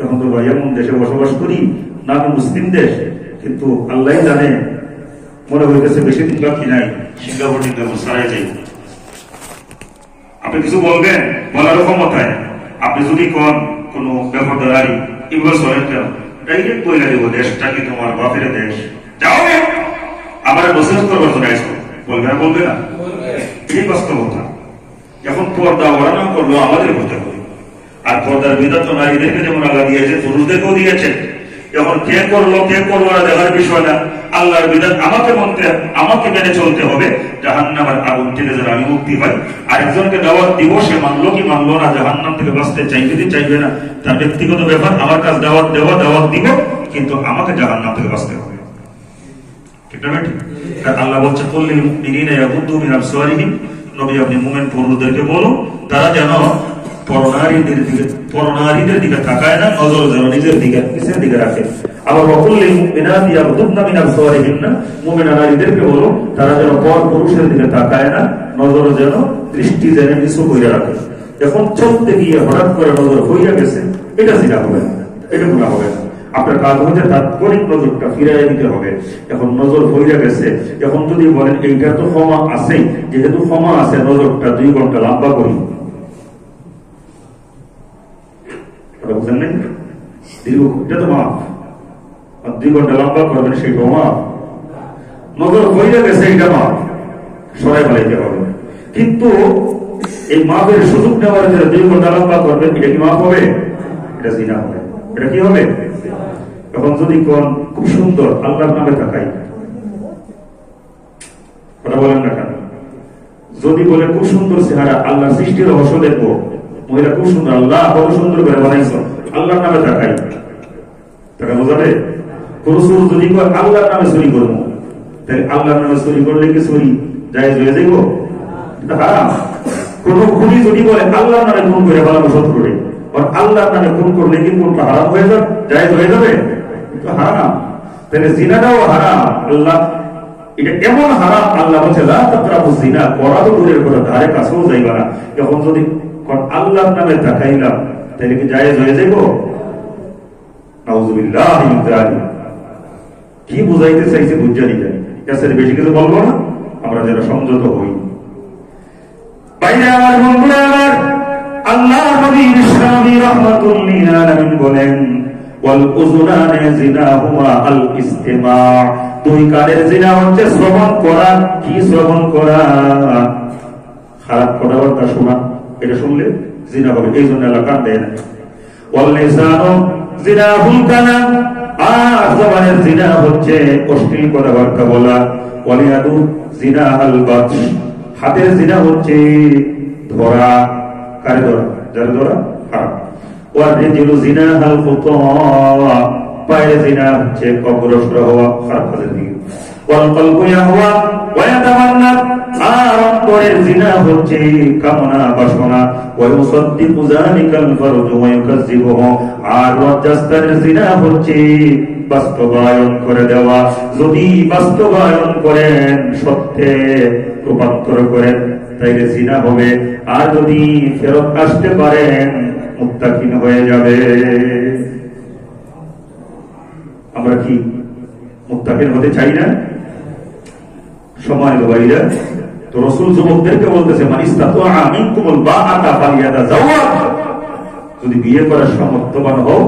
এখন তো ভাই এমন দেশে বসবাস করি, না আমি মুসলিম দেশ, কিন্তু আল্লাহ জানে মনে হইতেছে বেশি দিন বাকি নাই, সিঙ্গাপুর সারাই যাই। আপনি কিছু বলবেন, বলার ক্ষমতায় আপনি যদি কোন কোনো ব্যাপারদারি এগুলো সরেন কেন, ডাইরেক্ট বইলা দেবো দেশটা কি তোমার বাপের দেশ, যাও আমার মেসেজ করবার জন্য আইসো, বলবে না? বলবে না? এই বাস্তবতা। এখন পর্দা ওড়ানো করলো আমাদের করতে হবে, আর পর্দার বিধান তো নারীদেরকে যেমন আল্লাহ দিয়েছে পুরুষদেরকেও দিয়েছে। এখন কে করলো কে করলো না দেখার বিষয় না, আল্লাহর বিধান আমাকে মেনে চলতে হবে। জাহান্নামের আগুন থেকে যেন আমি মুক্তি পাই। আরেকজনকে দাওয়াত দিব, সে মানলো কি মানলো না, জাহান্নাম থেকে বাঁচতে চাইবে কি চাইবে না তার ব্যক্তিগত ব্যাপার। আমার কাছে দাওয়াত দেওয়া, দাওয়াত দিব, কিন্তু আমাকে জাহান্নাম থেকে বাঁচতে হবে। ঠিক না ঠিক? কারণ আল্লাহ বলছে কুল্লিল মুমিনিনা ইয়াগুদ্দু মিন আবসারিহিম, নবী আপনি মুমিন পুরুষদেরকে বলুন তারা যেন পরনারীদের দিকে তাকায় না, নজর যেন নিজের দিকে কিসের দিকে রাখে। আবার ওয়াকুল্লিল মুমিনাতি ইয়াগুদ্দুনা মিন আবসারিহিন্না, মুমিনা নারীদেরকে বলুন তারা যেন পর পুরুষের দিকে তাকায় না, নজর যেন দৃষ্টি যেন নিচু কইরা রাখে। এখন চলতে গিয়ে হঠাৎ করে নজর হইয়া গেছে, এটা জিনা হবে না, এটা গুনাহ হবে না। আপনার কাজ হচ্ছে তাৎক্ষণিক নজরটা ফিরাইয়া দিতে হবে। এখন নজর হইয়া গেছে, এখন যদি বলেন এইটা তো ক্ষমা আছেই, যেহেতু ক্ষমা আছে নজরটা 2 ঘন্টা লম্বা করি, বুঝলেন না? এটা তো মাফ, 2 ঘন্টা লম্বা করবেন সেইটা মাফ। নজর হইয়া গেছে এইটা মাফ, সরাই ফেলাইতে হবে। কিন্তু এই মাফের সুযোগ নেওয়ার জন্য 2 ঘন্টা লম্বা করবেন, এটা কি মাফ হবে? এটা জিনা হবে। এটা কি হবে? এখন যদি কোন খুব সুন্দর আল্লাহর নামে তাকাই, কথা বলেন না কেন? যদি বলে খুব সুন্দর চেহারা, আল্লাহ সৃষ্টির রহস্য দেখবো, মহিলা খুব সুন্দর, আল্লাহ কত সুন্দর করে বানাইছ, আল্লাহর নামে তাকাই, তাকে বোঝাবে? কোন সুর যদি আল্লাহর নামে চুরি করবো, তাহলে আল্লাহর নামে চুরি করলে কি চুরি জায়েজ হয়ে যাইব? হারাম। কোন খুনি যদি বলে আল্লাহর নামে খুন করে বানাবো শত্রু করে, আর আল্লাহর নামে খুন করলে কি কোনটা হারাম হয়ে যাবে, জায়েজ হয়ে যাবে? হারাম। তাহলে জিনাটাও হারাম। আল্লাহ এটা এমন হারাম, আল্লাহ বলছে লা তাকরাবু জিনা, করা তো দূরের কথা, ধারে কাছেও যাইবা না। এখন যদি আল্লাহর নামে তাকাইলাম, তাহলে কি জায়েজ হয়ে যাইব? নাউযুবিল্লাহ মিন যালিক। কি বুঝাইতে চাইছে বুঝানি জানি, এর বেশি কিছু বলবো না, আমরা যারা সংযত হই। বাইরে আমার বন্ধুরা, আমার আল্লাহ নবী ইসলামী রাহমাতুল্লিল আলামিন বলেন ওয়াল উযুনানি জিনাহুমা আল ইসতিমা, 2 কানের জিনা হচ্ছে শ্রবণ করা। কি শ্রবণ করা? খারাপ কথাবার্তা শোনা, এটা শুনলে জিনা হবে, এই জন্য আল্লাহ কান দেয় না। ওয়াল লিসানু জিনাহুল কালাম, আর জবানের জিনা হচ্ছে অশ্লীল কথাবার্তা বলা। ওয়াল ইয়াদু জিনাহাল বাতশ, হাতের জিনা হচ্ছে ধরা। কারে ধরা? যার ধরা হারাম। ওয়াল রিজলু জিনাহাল খুতা, পায়ের জিনা হচ্ছে অগ্রসর হওয়া খারাপ কাজের দিকে। ওয়াল কলবু ইয়াহওয়া ওয়া ইয়াতামান্না, আর অন্তরের জিনা হচ্ছে কামনা বাসনা। ওয়া ইউসাদ্দিকু যালিকাল ফারজু ওয়া ইউকাযযিবুহু, আর লজ্জাস্থানের জিনা হচ্ছে বাস্তবায়ন করে দেওয়া। যদি বাস্তবায়ন করেন, সত্যে রূপান্তর করেন, তাইলে জিনা হবে। আর যদি ফেরত আসতে পারেন, মুত্তাকিন হয়ে যাবে। আমরা কি মুত্তাকিন হতে চাই না? সময় ভাইরা, তো রাসূল যুবকদেরকে বলতেছে মান ইসতাতাআ মিনকুমুল বাআতা ফালিয়াতাযাওয়াজ, যদি বিয়ে করার সামর্থ্যবান হও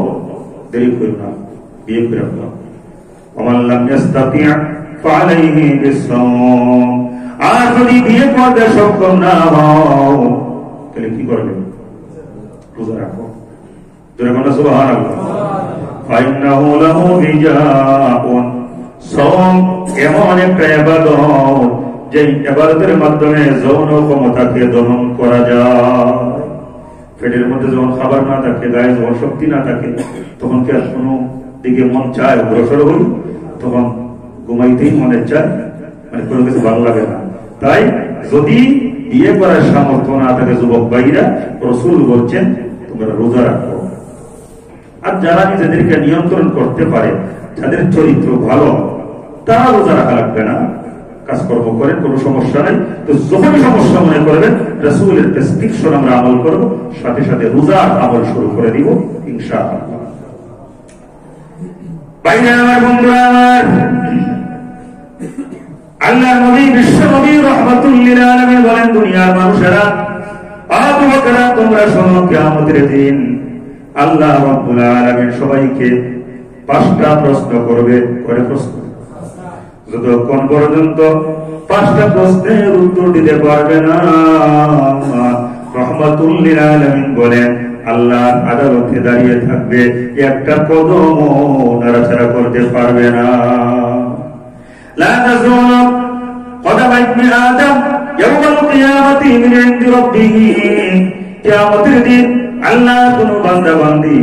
দেরি করো না, বিয়ে করে নাও। ওমান লাম ইসতাতি' ফাআলাইহি বিসসাওম, আর যদি বিয়ে করতে সক্ষম না হও তাহলে কি করবে? রোজা রাখো। জোরে বলো সুবহানাল্লাহ। ফাইন্নাহু লাহু বিজাউন, সাওম এমন একটা ইবাদত যে ইবাদতের মাধ্যমে যৌন ক্ষমতাকে দমন করা যায়। পেটের মধ্যে যখন খাবার না থাকে, গায়ে যখন শক্তি না থাকে, তখন কি আর কোনো দিকে মন চায় অগ্রসর হই? তখন ঘুমাইতেই মনে চায়, মানে কোনো কিছু ভালো লাগে না। তাই যদি বিয়ে করার সামর্থ্য না থাকে যুবক ভাইরা, রাসূল বলছেন তোমরা রোজা রাখো। আর যারা নিজেদেরকে নিয়ন্ত্রণ করতে পারে, যাদের চরিত্র ভালো, তারা রোজা রাখা লাগবে না। কাজকর্ম করেন, কোনো সমস্যা নেই। তো যখনই সমস্যা মনে করবেন রাসূলের প্রেসক্রিপশন আমরা আমল করব, সাথে সাথে রোজার আমল শুরু করে দিব ইনশাআল্লাহ। বাইরে আমার বন্ধুরা, আমার আল্লাহ নবী বিশ্ব নবী রাহমাতুল লিল আলামিন বলেন, দুনিয়ার মানুষেরা আবু বকর তোমরা শোনো, কিয়ামতের দিন আল্লাহ রাব্বুল আলামিন সবাইকে 5টা প্রশ্ন করবে। করে প্রশ্ন, যতক্ষণ পর্যন্ত 5টা প্রশ্নের উত্তর দিতে পারবে না, রাহমাতুল লিল আলামিন বলেন আল্লাহর আদালতে দাঁড়িয়ে থাকবে, একটা কদমও নাড়াচাড়া করতে পারবে না। লা তাযুলু কদম ইবনে আদম ইয়াওমাল কিয়ামাতি মিন ইনদি রাব্বিহি। কিয়ামতের দিন আল্লাহ কোন বান্দা বান্দি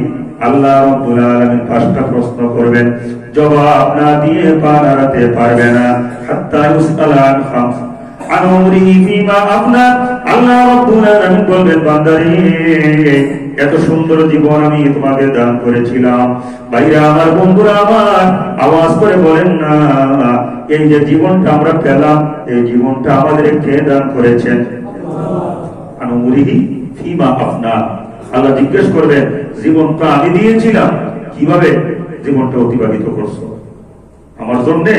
আল্লাহ রাব্বুল আলামিন 5টা প্রশ্ন করবেন, জবাব না দিয়ে পা নাড়াতে পারবে না। হাত্তা ইউসআলা আন খামস আন উমরিহি ফিমা আফনা। আল্লাহ রাব্বুল আলামিন বলবেন, বান্দারে এত সুন্দর জীবন আমি তোমাকে দান করেছিলাম। ভাইরা আমার, বন্ধুরা আমার, আওয়াজ করে বলেন না, এই যে জীবনটা আমরা পেলাম, এই জীবনটা আমাদের কে দান করেছেন? আন উমরিহি ফিমা আফনা। আল্লাহ জিজ্ঞেস করবেন, জীবনটা আমি দিয়েছিলাম, কিভাবে জীবনটা অতিবাহিত করছো? আমার জন্যে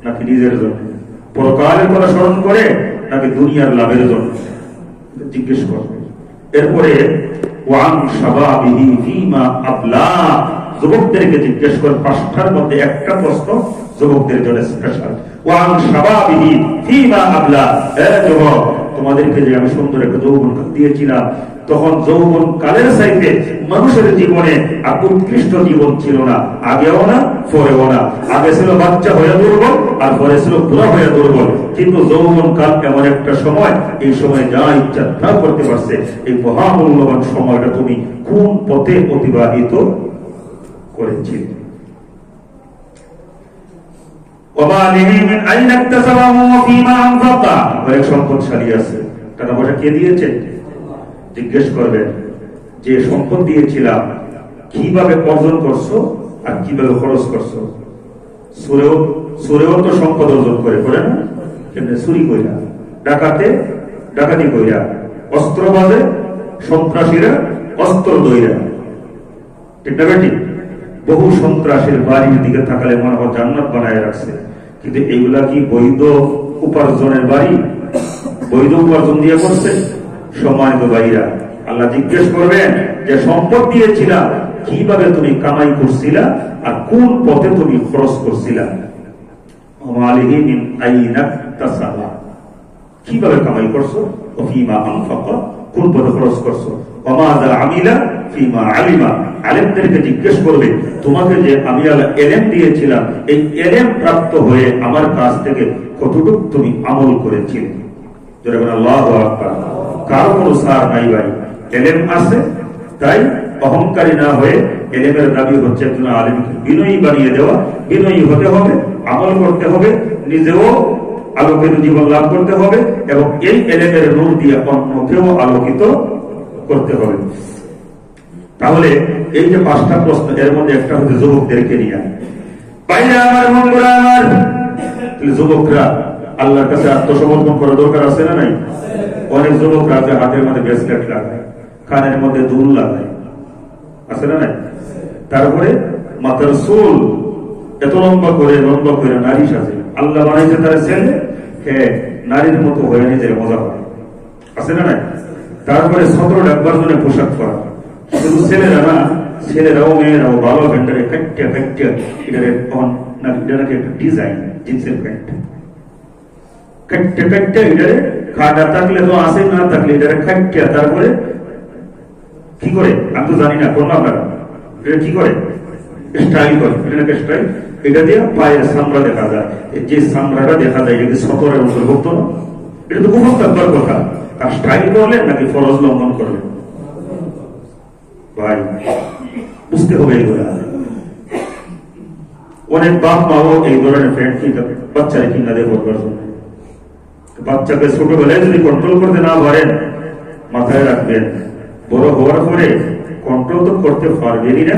নাকি নিজের জন্য? পরকালের কথা স্মরণ করে নাকি দুনিয়ার লাভের জন্য? জিজ্ঞেস করবে। এরপরে ওয়ান শাবাবিহি ফিমা আবলা। যুবকদেরকে জিজ্ঞেস করে 5টার মধ্যে একটা প্রশ্ন যুবকদের জন্য স্পেশাল। ওয়ান শাবাবিহি ফিমা আবলা। যুবক, তোমাদেরকে যে আমি সুন্দর একটা যৌবন দিয়েছিলাম, তখন যৌবন কালের চাইতে মানুষের জীবনে উৎকৃষ্ট জীবন ছিল না, আগেও না পরেও না। আগে ছিল বাচ্চা হয়ে দুর্বল, আর পরে ছিল বুড়া হয়ে দুর্বল। কিন্তু যৌবন কাল এমন একটা সময়, এই সময় যা ইচ্ছা তা করতে পারছে। এই মহামূল্যবান সময়টা তুমি কোন পথে অতিবাহিত করেছিলে? অনেক সম্পদশালী আছে, টাকা পয়সা কে দিয়েছে? জিজ্ঞেস করবেন যে সম্পদ দিয়েছিলাম কিভাবে অর্জন করছো আর কিভাবে খরচ করছো। সুরেও তো সম্পদ অর্জন করে না, কেমনে? চুরি কইরা, ডাকাতি কইরা, অস্ত্র বাজে সন্ত্রাসীরা অস্ত্র দইরা, ঠিক না বেটি? বহু সন্ত্রাসের বাড়ির দিকে তাকালে মনে হয় জান্নাত বানায় রাখছে। কিন্তু এগুলা কি বৈধ উপার্জনের বাড়ি? বৈধ উপার্জন দিয়ে করছে? সম্মানিত ভাইরা, আল্লাহ জিজ্ঞেস করবেন যে সম্পদ দিয়েছিলা কিভাবে তুমি কামাই করছিলা আর কোন পথে তুমি খরচ করছিলা। কিভাবে কামাই করছো, কোন পথে খরচ করছো। আলেমদেরকে জিজ্ঞেস করবে, তোমাকে যে আমি আল্লাহ এলেম দিয়েছিলাম, এই এলেম প্রাপ্ত হয়ে আমার কাছ থেকে কতটুকু তুমি আমল করেছিলে। আল্লাহু আকবার। কারো কোনো সার নাই ভাই, এলেম আছে, তাই অহংকারী না হয়ে এলেমের দাবি হচ্ছে একজন আলেমকে বিনয়ী বানিয়ে দেওয়া। বিনয়ী হতে হবে, আমল করতে হবে, নিজেও আলোকিত জীবন লাভ করতে হবে, এবং এই এলেমের নূর দিয়ে অন্যকেও আলোকিত করতে হবে। তাহলে এই যে 5টা প্রশ্ন, এর মধ্যে একটা হচ্ছে যুবকদেরকে নিয়ে। বাইরে আমার, বন্ধুরা আমার, যুবকরা আল্লাহর কাছে আত্মসমর্পণ করা দরকার আছে না নাই? অনেক যুবকরা আছে হাতের মধ্যে ব্রেসলেট লাগায়, কানের মধ্যে দুল লাগায়, আছে না নাই? তারপরে মাথার চুল এত লম্বা করে নারী সাজে। আল্লাহ বানাইছে তার ছেলে, হ্যাঁ, নারীর মতো হয়ে নিজের মজা হয়, আছে না নাই? তারপরে 17 ডাকবার জন্য পোশাক করা। শুধু ছেলেরা না, ছেলেরাও মেয়েরাও ভালো প্যান্টারে কাটিয়া এটারে নাকি একটা ডিজাইন, জিন্সের প্যান্ট কাটিয়া এটারে খাটা থাকলে তো আসে, না থাকলে এটারে কাটিয়া তারপরে কি করে আমি তো জানি না, কোন আপনারা এটা কি করে? স্টাইল করে, এটা স্টাইল। এটা দিয়ে পায়ের সামরা দেখা যায়, যে সামরাটা দেখা যায় এটা কি 17-এর অন্তর্ভুক্ত না? এটা তো খুব থাকবার কথা। আর স্টাইল করলেন নাকি ফরজ লঙ্ঘন করলেন? ভাই বুঝতে হবে এগুলো। অনেক বাপ মাও এই ধরনের প্যান্ট কিনতে বাচ্চারা কিনা দেয় করবার জন্য। বাচ্চাকে ছোটবেলায় যদি কন্ট্রোল করতে না পারেন, মাথায় রাখবেন বড় হওয়ার পরে কন্ট্রোল তো করতে পারবেনই না।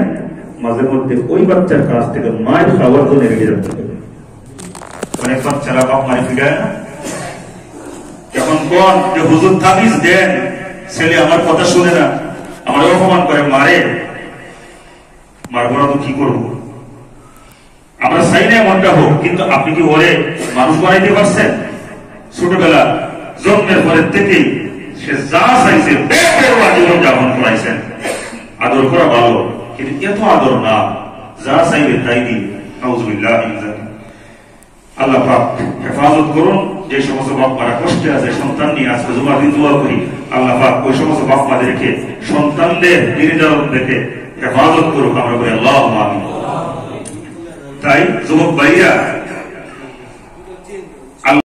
মাঝে মধ্যে ওই বাচ্চার কাছ থেকে মায়ের খাওয়ার জন্য রেখে যাচ্ছে। অনেক বাচ্চারা বাপ মারি ফিরায় না। এখন কোন যে হুজুর তাবিজ দেন, ছেলে আমার কথা শুনে না, আমার অপমান করে মারে, মারবো না তো কি করবো? আমরা চাই না এমনটা হোক, কিন্তু আপনি কি ওরে মানুষ বানাইতে পারছেন? ছোটবেলা জন্মের পরের থেকেই সে যা চাইছে জীবন যাপন করাইছেন। আদর করা ভালো, কিন্তু এত আদর না, যা চাইবে তাই দিন। নাউযুবিল্লাহ। আল্লাহ পাক হেফাজত করুন। যে সমস্ত বাপ মারা কষ্টে আছে সন্তান নিয়ে, আজকে জুমার দিন দোয়া করি আল্লাহ পাক ওই সমস্ত বাপ মাদেরকে সন্তানদের নির্যাতন থেকে হেফাজত করুক। আমরা বলি আল্লাহুম্মা আমিন। তাই যুবক ভাইরা,